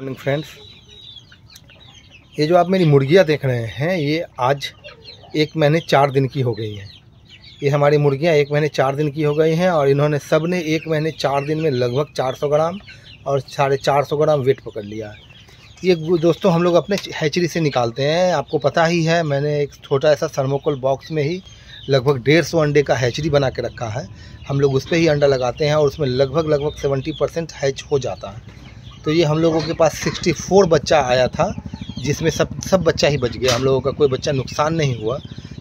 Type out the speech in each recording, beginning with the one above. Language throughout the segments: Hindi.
मॉर्निंग फ्रेंड्स, ये जो आप मेरी मुर्गियाँ देख रहे हैं ये आज 1 महीने 4 दिन की हो गई हैं। ये हमारी मुर्गियाँ 1 महीने 4 दिन की हो गई हैं और इन्होंने सब ने 1 महीने 4 दिन में लगभग 400 ग्राम और 450 ग्राम वेट पकड़ लिया है। ये दोस्तों हम लोग अपने हैचरी से निकालते हैं। आपको पता ही है, मैंने एक छोटा ऐसा थर्मोकोल बॉक्स में ही लगभग 150 अंडे का हैचरी बना के रखा है। हम लोग उस पर ही अंडा लगाते हैं और उसमें लगभग 70% हैच हो जाता है। तो ये हम लोगों के पास 64 बच्चा आया था, जिसमें सब बच्चा ही बच गया। हम लोगों का कोई बच्चा नुकसान नहीं हुआ।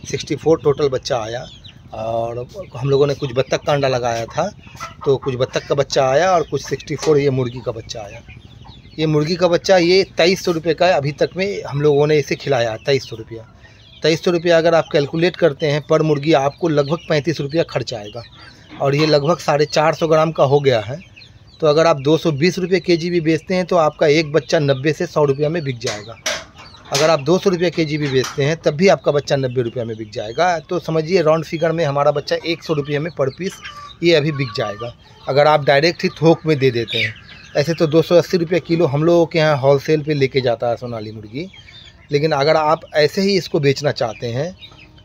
64 टोटल बच्चा आया और हम लोगों ने कुछ बत्तख का अंडा लगाया था, तो कुछ बत्तख का बच्चा आया और कुछ 64 ये मुर्गी का बच्चा आया। ये मुर्गी का बच्चा ये 2300 रुपये का अभी तक में हम लोगों ने इसे खिलाया। 2300 रुपया 2300 रुपया अगर आप कैलकुलेट करते हैं पर मुर्गी, आपको लगभग 35 रुपया खर्च आएगा और ये लगभग 450 ग्राम का हो गया है। तो अगर आप 220 रुपये केजी भी बेचते हैं तो आपका एक बच्चा 90 से 100 रुपया में बिक जाएगा। अगर आप 200 रुपये केजी भी बेचते हैं तब भी आपका बच्चा 90 रुपया में बिक जाएगा। तो समझिए राउंड फिगर में हमारा बच्चा 100 रुपये में पर पीस ये अभी बिक जाएगा, अगर आप डायरेक्ट ही थोक में दे देते हैं। ऐसे तो 280 रुपये किलो हम लोगों के यहाँ होलसेल पे लेके जाता है सोनाली मुर्गी, लेकिन अगर आप ऐसे ही इसको बेचना चाहते हैं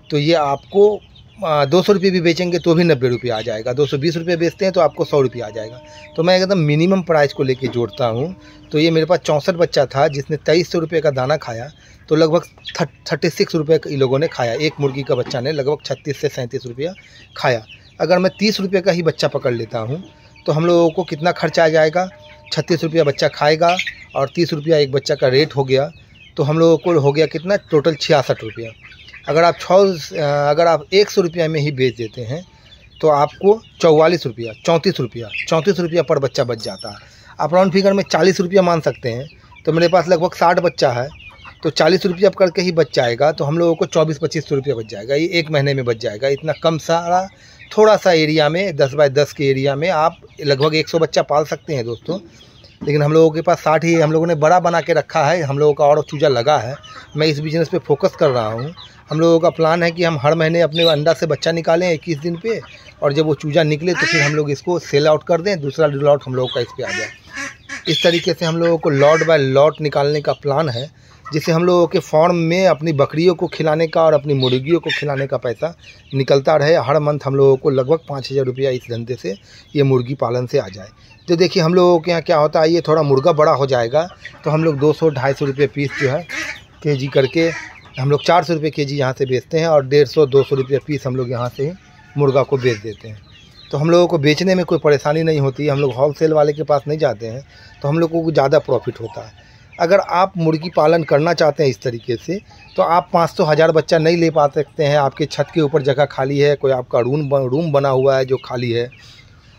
तो ये आपको 200 रुपये भी बेचेंगे तो भी 90 रुपये आ जाएगा। 220 रुपये बेचते हैं तो आपको 100 रुपये आ जाएगा। तो मैं एकदम मिनिमम प्राइस को लेके जोड़ता हूँ। तो ये मेरे पास 64 बच्चा था जिसने 2300 रुपये का दाना खाया, तो लगभग 36 रुपये इन लोगों ने खाया। एक मुर्गी का बच्चा ने लगभग 36 से 37 रुपया खाया। अगर मैं 30 रुपये का ही बच्चा पकड़ लेता हूँ तो हम लोगों को कितना खर्चा आ जाएगा? 36 रुपया बच्चा खाएगा और 30 रुपया एक बच्चा का रेट हो गया, तो हम लोगों को हो गया कितना? टोटल 66 रुपया। अगर आप 100 रुपया में ही बेच देते हैं तो आपको 34 रुपया पर बच्चा बच जाता है। आप राउंड फिगर में 40 रुपया मान सकते हैं। तो मेरे पास लगभग 60 बच्चा है, तो 40 रुपया करके ही बच जाएगा। तो हम लोगों को 24-25 रुपया बच जाएगा। ये 1 महीने में बच जाएगा। इतना कम सारा थोड़ा सा एरिया में 10 बाय 10 के एरिया में आप लगभग 100 बच्चा पाल सकते हैं दोस्तों। लेकिन हम लोगों के पास 60 ही, हम लोगों ने बड़ा बना के रखा है। हम लोगों का और चूजा लगा है। मैं इस बिज़नेस पे फोकस कर रहा हूँ। हम लोगों का प्लान है कि हम हर महीने अपने अंडा से बच्चा निकालें 21 दिन पे, और जब वो चूजा निकले तो फिर हम लोग इसको सेल आउट कर दें, दूसरा लॉट हम लोगों का इस पे आ जाए। इस तरीके से हम लोगों को लॉट बाय लॉट निकालने का प्लान है, जिससे हम लोगों के फार्म में अपनी बकरियों को खिलाने का और अपनी मुर्गियों को खिलाने का पैसा निकलता रहे। हर मंथ हम लोगों को लगभग 5000 रुपया इस धंधे से, ये मुर्गी पालन से आ जाए। तो देखिए हम लोगों के यहाँ क्या होता है, ये थोड़ा मुर्गा बड़ा हो जाएगा तो हम लोग 200-250 रुपये पीस जो है केजी करके हम लोग 400 रुपये केजी यहाँ से बेचते हैं और 150-200 रुपये पीस हम लोग यहाँ से ही मुर्गा को बेच देते हैं। तो हम लोगों को बेचने में कोई परेशानी नहीं होती है। हम लोग होलसेल वाले के पास नहीं जाते हैं, तो हम लोगों को ज़्यादा प्रॉफिट होता है। अगर आप मुर्गी पालन करना चाहते हैं इस तरीके से, तो आप 500-1000 बच्चा नहीं ले पा सकते हैं। आपके छत के ऊपर जगह खाली है, कोई आपका रूम बना हुआ है जो खाली है,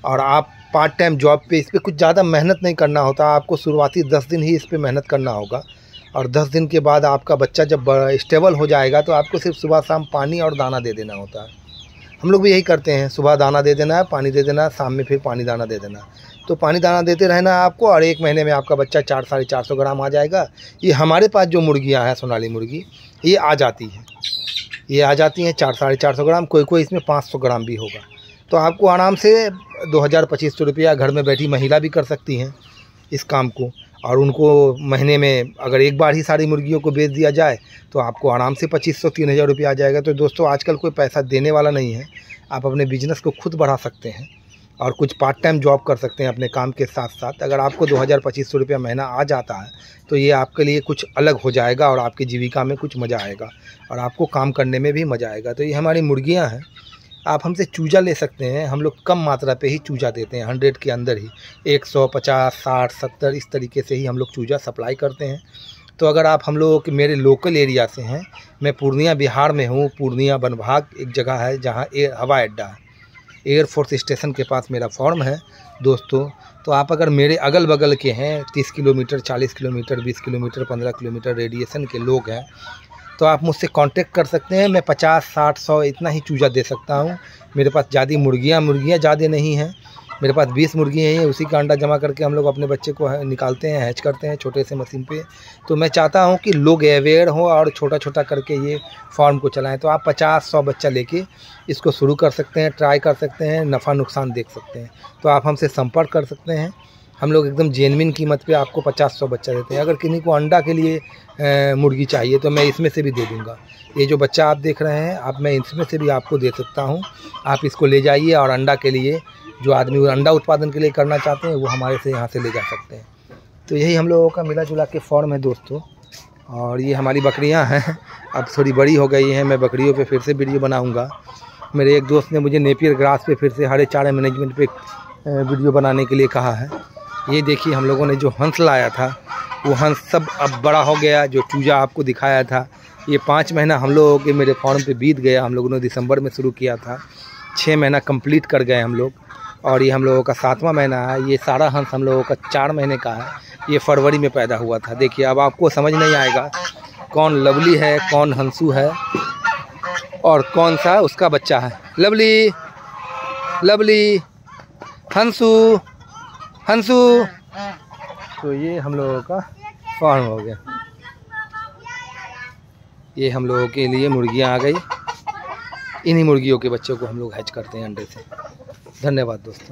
और आप पार्ट टाइम जॉब पे, इस पर कुछ ज़्यादा मेहनत नहीं करना होता। आपको शुरुआती 10 दिन ही इस पर मेहनत करना होगा और 10 दिन के बाद आपका बच्चा जब स्टेबल हो जाएगा तो आपको सिर्फ सुबह शाम पानी और दाना दे देना होता है। हम लोग भी यही करते हैं, सुबह दाना दे देना है, पानी दे देना है, शाम में फिर पानी दाना दे देना। तो पानी दाना देते रहना है आपको और 1 महीने में आपका बच्चा 400-450 ग्राम आ जाएगा। ये हमारे पास जो मुर्गियाँ हैं सोनाली मुर्गी, ये आ जाती हैं 400-450 ग्राम, कोई इसमें 500 ग्राम भी होगा। तो आपको आराम से 2000-2500 रुपया घर में बैठी महिला भी कर सकती हैं इस काम को, और उनको महीने में अगर एक बार ही सारी मुर्गियों को बेच दिया जाए तो आपको आराम से 2500-3000 रुपया आ जाएगा। तो दोस्तों आजकल कोई पैसा देने वाला नहीं है। आप अपने बिजनेस को खुद बढ़ा सकते हैं और कुछ पार्ट टाइम जॉब कर सकते हैं अपने काम के साथ साथ। अगर आपको 2000-2500 रुपया महीना आ जाता है तो ये आपके लिए कुछ अलग हो जाएगा और आपकी जीविका में कुछ मज़ा आएगा और आपको काम करने में भी मज़ा आएगा। तो ये हमारी मुर्गियाँ हैं। आप हमसे चूजा ले सकते हैं। हम लोग कम मात्रा पे ही चूजा देते हैं, 100 के अंदर ही 150, 60, 70 इस तरीके से ही हम लोग चूजा सप्लाई करते हैं। तो अगर आप हम लोगों के मेरे लोकल एरिया से हैं, मैं पूर्णिया बिहार में हूँ। पूर्णिया बनभाग एक जगह है जहाँ हवाई अड्डा है, एयरफोर्स स्टेशन के पास मेरा फार्म है दोस्तों। तो आप अगर मेरे अगल बगल के हैं, 30 kilometre, 40 kilometre, 20 kilometre, 15 kilometre radiation के लोग हैं, तो आप मुझसे कांटेक्ट कर सकते हैं। मैं 50, 60, 100 इतना ही चूजा दे सकता हूँ। मेरे पास ज़्यादा मुर्गियाँ ज़्यादा नहीं हैं। मेरे पास 20 मुर्गी हैं, उसी का अंडा जमा करके हम लोग अपने बच्चे को निकालते हैं, हैच करते हैं छोटे से मशीन पे। तो मैं चाहता हूँ कि लोग अवेयर हों और छोटा छोटा करके ये फार्म को चलाएं। तो आप 50-100 बच्चा लेके इसको शुरू कर सकते हैं, ट्राई कर सकते हैं, नफ़ा नुकसान देख सकते हैं। तो आप हमसे संपर्क कर सकते हैं हम लोग एकदम जेन्युइन कीमत पे आपको 50-100 बच्चा देते हैं। अगर किसी को अंडा के लिए मुर्गी चाहिए तो मैं इसमें से भी दे दूँगा। ये जो बच्चा आप देख रहे हैं, अब मैं इसमें से भी आपको दे सकता हूँ। आप इसको ले जाइए और अंडा के लिए, जो आदमी अंडा उत्पादन के लिए करना चाहते हैं वो हमारे से यहाँ से ले जा सकते हैं। तो यही हम लोगों का मिला जुला के फॉर्म है दोस्तों। और ये हमारी बकरियां हैं, अब थोड़ी बड़ी हो गई हैं। मैं बकरियों पे फिर से वीडियो बनाऊंगा। मेरे एक दोस्त ने मुझे नेपियर ग्रास पे फिर से हरे चारे मैनेजमेंट पे वीडियो बनाने के लिए कहा है। ये देखिए, हम लोगों ने जो हंस लाया था वो हंस सब अब बड़ा हो गया। जो चूजा आपको दिखाया था, ये 5 महीना हम लोगों के मेरे फार्म पे बीत गया। हम लोगों ने दिसंबर में शुरू किया था, 6 महीना कंप्लीट कर गए हम लोग, और ये हम लोगों का 7वां महीना है। ये सारा हंस हम लोगों का 4 महीने का है। ये फरवरी में पैदा हुआ था। देखिए, अब आपको समझ नहीं आएगा कौन लवली है, कौन हंसू है और कौन सा उसका बच्चा है। लवली, लवली, हंसू, हंसू। तो ये हम लोगों का फार्म हो गया। ये हम लोगों के लिए मुर्गियां आ गई। इन्हीं मुर्गियों के बच्चों को हम लोग हैच करते हैं अंडे से। धन्यवाद दोस्तों।